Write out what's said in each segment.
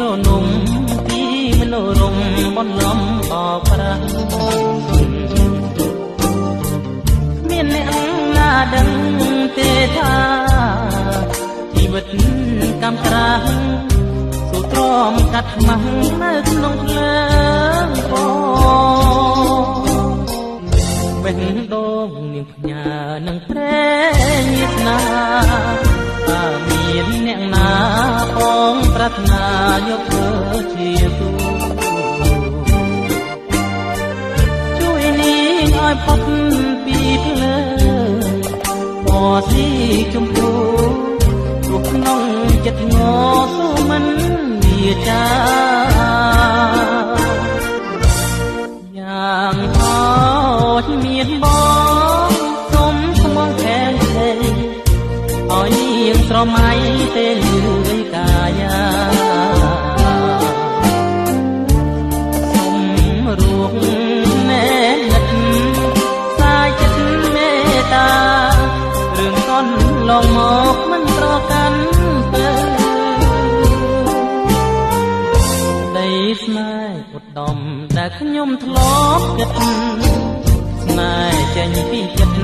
ស្រនំពីមនោរម្យបន្លំអបប្រាំមានអ្នកណាដឹងទេថាជីវិតកម្មត្រាស់សូទ្រាំកាត់ខ្មាំងនៅក្នុងភ្លើងបេះដូងនាងផ្ញើនឹងព្រែញាស្នាថាមានអ្នកណាបងប្រាថ្នាយកធ្វើជាគូជួយនាងឲ្យផុតពីភ្លើងបោះស៊ីជម្ពូព្រោះក្នុងចិត្តងស៊ូមិនវាចាយ៉ាងហោចមានបងសុំស្មងខែងផ្សេងឲ្យនាងស្រមៃទេលឿយកាយាសុំរួងណែនិតសាយចិត្តមេត្តារឿងកន់ឡងមកមិនប្រកាន់ទៅដីស្នេហ៍ឧត្តមដែលខ្ញុំធ្លាប់គិតស្នេហ៍ចេញពីចិត្ត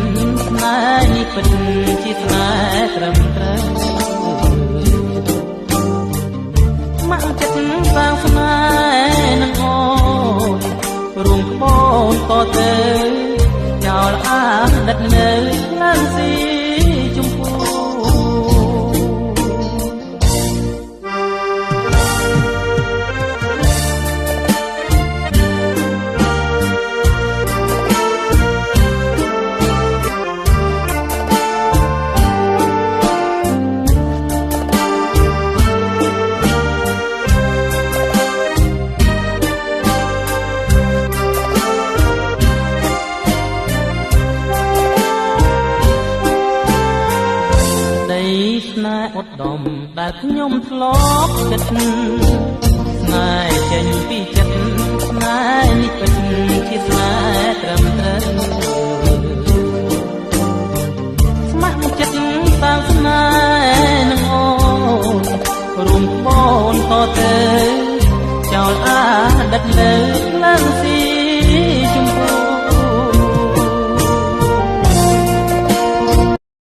ស្នេហ៍នេះពិតជាស្នេហ៍ត្រឹមត្រូវមកចិត្តសាងស្នេហ៍នឹងអូនរួមក្បូនតទៅចោលអាដិតនៅខ្លាំងស៊ីជម្ពូស្នេហ៍ឧត្តមដែលខ្ញុំធ្លាប់គិតស្នេហ៍ចេញពីចិត្តស្នេហ៍នេះពិតជាស្នេហ៍ត្រឹមត្រូវស្ម័គ្រចិត្តសាងស្នេហ៍នឹងអូនរួមក្បូនតទៅចោលអាដិតនៅឡើងស៊ី